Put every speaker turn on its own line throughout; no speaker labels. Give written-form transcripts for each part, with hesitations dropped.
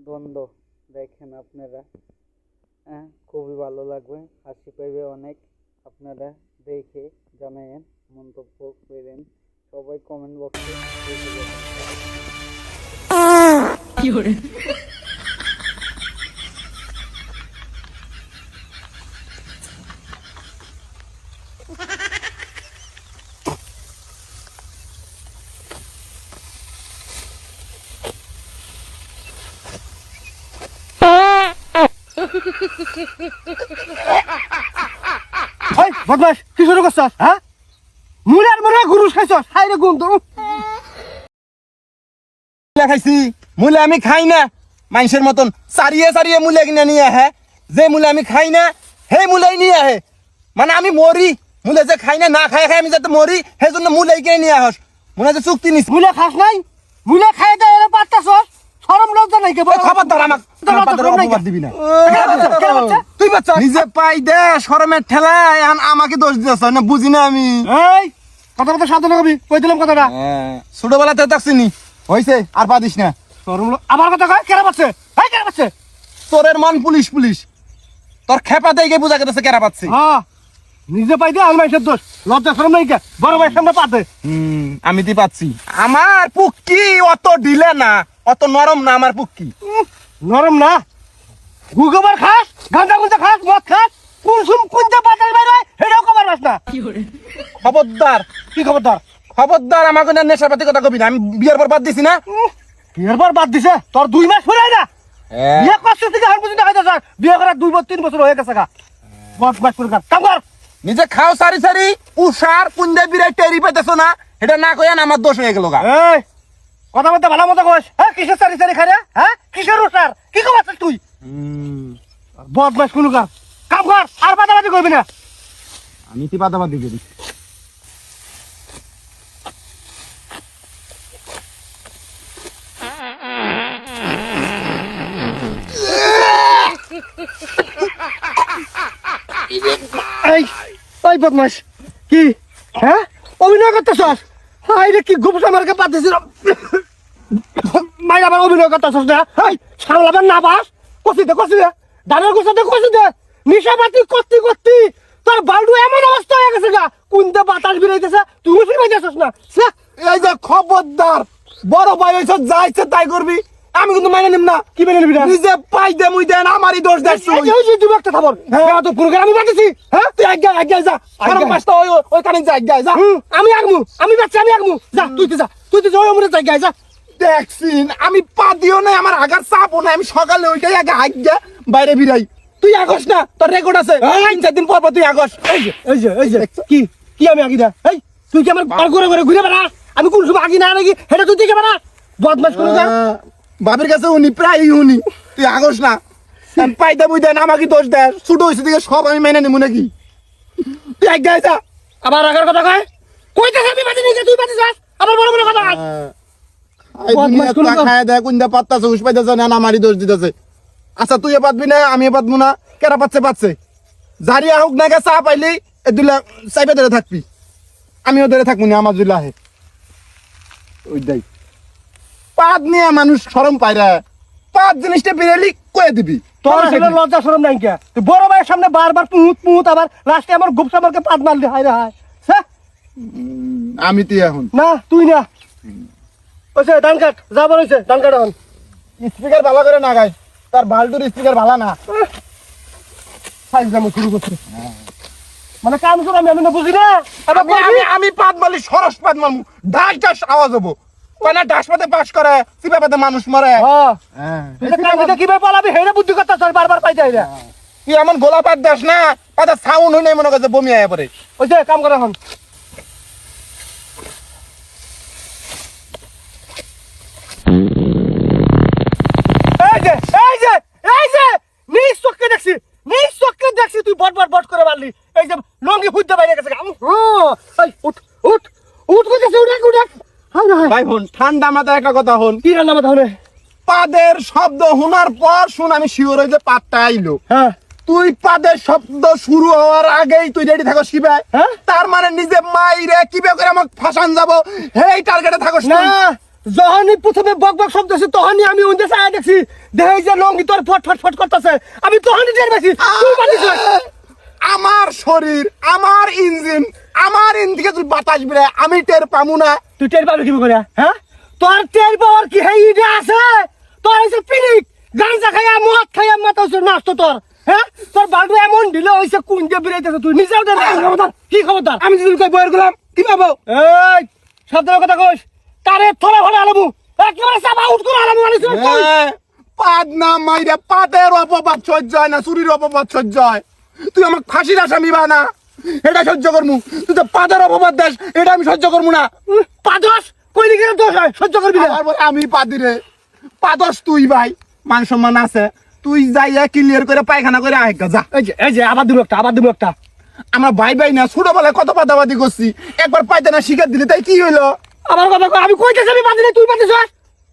দ্বন্দ্ব দেখেন আপনারা। খুবই ভালো লাগবে, হাসি পাইবে অনেক। আপনারা দেখে জানায়েন, মন্তব্য করেন, সবাই কমেন্ট বক্সে লিখে যাবেন।
ওই বদমাস কি শুরু করছস? হ্যাঁ, মুলার মনে গুরুস খাইছস? হাই রে গুণ তো
খাইছি মুলে আমি খাই না মানুষের মতন সারিয়ে সারিয়ে মুলে কিনে নিয়ে আহে। যে মুলে আমি খাই না সেই মুলাই নিয়ে আহে, মানে আমি মরি মুলে যে খাই না খাই খাই আমি যাতে মরি সেই জন্য মুলাই কিনে নিয়ে আহস। মনে হচ্ছে চুক্তি নিস।
মুলা খাস নাই? মুলা খাই দে এর পারতাছস? শরম লজ্জা নাই কে?
খবরদার আমাকে দিবি না।
তুই বাচ্চা
নিজে পাই দে শরমের ঠেলায় আমাকে দোষ দিতেছ না, বুঝি না আমি।
এই কথা সাবধানে কবি, কই দিলাম কথাটা।
ছোটবেলাতে দেখছিনি হইছে, আর পাদিস না।
শরম আমার কথা কয় কেরা পাচ্ছে? এই কেরা পাচ্ছে?
তোরের মন পুলিশ পুলিশ, তোর খেপা দেখে বুঝা গেছে কেরা পাচ্ছে।
হ্যাঁ, নিজে পাই দে আলমাইছের দোষ, লজ্জা শরম নাই কে? বড় ভাইয়ের সামনে পাতে।
আমি দি পাচ্ছি। আমার পুক্কি অত ঢিলে না, অত নরম না আমার পুক্কি।
নরম না? গুগোবার খাস, গাঁজা গুঁজা খাস, মদ খাস, কুলসুম কুঞ্জা পাতাল বের হয়, এটাও কবার পাস না।
খবরদার।
কি খবরদার?
খবরদার আমাকে না নেশাপাতি কথা কবি না। আমি বিয়ের পর বাদ দিছি না।
এরপর বাদ দিছে? তোর 2 মাস হয়ে না বিয়ে কষ্ট থেকে হার পর্যন্ত হয়তো স্যার বিয়ে করার 2-3 বছর হয়ে গেছে গা। বদ মাস করে কাম কর।
নিজে খাও সারি সারি উষার কুন্দে বিরাই টেরি পাইতেছ না, এটা না কইয়া না আমার দোষ হয়ে গেল গা।
এই কথা বলতে ভালো মতো কইস। হ্যাঁ, কিসের সারি সারি খারে? হ্যাঁ, কিসের উষার? কি কমাচ্ছিস তুই? বদ মাস কোন কাম কর, আর বাদাবাদি করবি না।
আমি তি বাদাবাদি করি।
এই ওই বদমাস কি? হ্যাঁ, অভিনয় করতেছস? হাই রে, কি গুবসা মারকে পাতেছিস মাইরা আবার অভিনয় করতেছস না? এই সামলাবেন না বাস, কষি দে দানের গোছাতে কষি দে। নিশাপাতি করতে করতে তোর বালু এমন অবস্থা হয়ে গেছে গা, কোনটা বাতাস বেরাইতেছে তুই উঠে পাইতেছস না।
এই যে খবরদার, বড় ভাই হইছ যা ইচ্ছে তাই করবি, আমি কিন্তু মানে নিম না।
কি মেনে নিবি না?
নিজে পাই দে মুই দেন আমারই দোষ দেখছ।
তুমি একটা খবর। হ্যাঁ, তো পুরো আমি পাঠিয়েছি। হ্যাঁ,
তুই আজ্ঞা যা, আরাম পাঁচটা ওই কানে যা, আজ্ঞা যা।
আমি আগমু, আমি বাচ্চা আমি আগমু। যা তুই তো যা, তুই তো ওই আমরে জায়গায় যা।
দেখছিন আমি পা দিও নাই, আমার আগার চাপও নাই, আমি সকালে ওইটাই আগে আজ্ঞা বাইরে বিরাই। তুই আগস না, তোর রেকর্ড আছে। 3-4 দিন পর তুই আগস।
এই যে কি কি আমি আগি দা? এই তুই কি আমার পার করে ঘুরে বেড়াস? আমি কোন সময় আগি না নাকি হেটা তুই দেখে বেড়াস? বদমাশ করে যা।
বাবির কাছে উনি প্রায় উনি, তুই আগস না। পাইদা বুই দেন আমাকে দোষ দেয়, ছোট হয়েছে দিকে সব আমি মেনে নিবো নাকি? তুই আজ্ঞা যা।
আবার আগার কথা কয় কইতে আমি বাজি নিয়ে তুই বাজি যাস আবার বড় বড় কথা।
বদমাশ করে খায় দেয়, কোনটা পাত্তাছে উস পাইতেছে না, আমারই দোষ দিতেছে। আচ্ছা তুই পাতবি না, আমি পাতবো না, কেরা পাচ্ছে জারি আহুক না গে, চা পাইলি এ দুলা চাইবে ধরে থাকবি, আমিও ধরে থাকবো না। আমার দুলা হে ওই দেখ পাত নিয়ে মানুষ শরম পায় রে। পাত জিনিসটা বেরেলি কয়ে দিবি।
তোর ছেলে লজ্জা শরম নাই কে? তুই বড় ভাইয়ের সামনে বারবার পুঁত আবার লাস্টে আমার গুপসা মারকে পাত মারলি। হায় রে হায়।
আমি তুই এখন
না তুই না ওইছে ধান কাট যা বলেছে ধান কাট এখন।
স্পিকার ভালো করে না গাই, তার বালটুর স্পিকার ভালো না।
সাইজ জামু শুরু করছে মানে কাম করে আমি না বুঝি না।
আমি পাত মারলি সরস পাত মারমু, ডাস ডাস আওয়াজ হবো। কয়না ডাস পাতে পাস করে, চিপা পাতে মানুষ মরে।
এটা কাম কিভাবে পালাবি হেরে বুদ্ধি করতে বারবার পাই যায় না।
তুই এমন গোলা পাত দাস না, পাতা সাউন্ড হই নাই মনে করছে বমি আয়া পরে।
ওইছে কাম করে এখন। এই যে নিজ চোখে দেখছি তুই বট করে মারলি। এই যে লঙ্গি ফুটতে বাইরে গেছে। উঠ কইতেছে উঠ।
ভাই বোন ঠান্ডা মাথায় একটা কথা হন।
কি রান্না মাথা হলে?
পাদের শব্দ শোনার পর শুন আমি শিওর হই যে পাতটা আইলো।
হ্যাঁ,
তুই পাদের শব্দ শুরু হওয়ার আগেই তুই রেডি থাকস কিবে?
হ্যাঁ?
তার মানে নিজে মাইরে কিবে করে আমাকে ফাঁসান যাব, হেই টার্গেটে থাকস
না
তুই।
যখনই প্রথমে বক বক শব্দ হচ্ছে তখনই আমি ওই দেশে আয়া দেখছি দেখে যে লঙ্গি তোর ফট ফট ফট করতেছে আমি তখনই টের পাইছি তুই পারিস
আমার শরীর আমার ইঞ্জিন থেকে তুই বাতাস বেরোয় আমি টের পামু না।
তুই টের পাবি কি করে হ্যাঁ তোর টের পাওয়ার কি হ্যাঁ ইটা আছে তোর হইছে পিনিক গাঞ্জা খাইয়া মদ খাইয়া মাথা হচ্ছে নষ্ট তোর হ্যাঁ তোর বালু এমন ঢিলে হইছে কোন যে বেরাইতেছে তুই নিজেও দেখ কি খবরদার
আমি যদি কই বইয়ের গেলাম কি পাবো?
এই শব্দের কথা কইস তারে থলে ভরে আলামু একেবারে চাপা উঠ করে আলামু আনিস
পাদ না মাইরে পাতের অপবাদ সহ্য হয় না, চুরির অপবাদ সহ্য হয়। তুই আমাকে ফাঁসির আসামি বানা, এটা সহ্য করমু। তুই তো পাদের অপবাদ দেশ, এটা আমি সহ্য করমু না।
পাদস কই দিকে দোষ হয় সহ্য করবি না
তারপরে আমি পাদি রে পাদস তুই ভাই মান সম্মান আছে, তুই যাইয়া ক্লিয়ার করে পায়খানা করে আয় যা।
এই যে আবার দিব একটা
আমরা ভাই ভাই না ছোটবেলায় কত পাদাবাদি করছি, একবার পায়খানা শিকার দিলে তাই কি হইলো?
আমার কথা কই আমি কইতেছি আমি বাদি নাই তুই বাদিস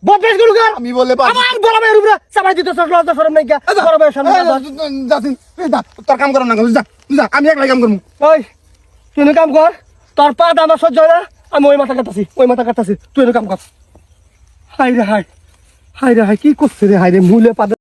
বদবেশ গুলো কর
আমি বলে পাদি
আমার বড় ভাইয়ের উপরে চাপাই দিতে লজ্জা শরম নাই কি বড় ভাইয়ের সামনে
যাচ্ছিস তোর কাম করো না, যা যা আমি একলাই কাম করবো।
ওই তুই এনে কাম কর তোর পা আমার সহ্য হয় না আমি ওই মাথা কাটতাছি তুই এনে কাম কর হাই রে হাই কি করছে রে হাই রে মূলে পাদ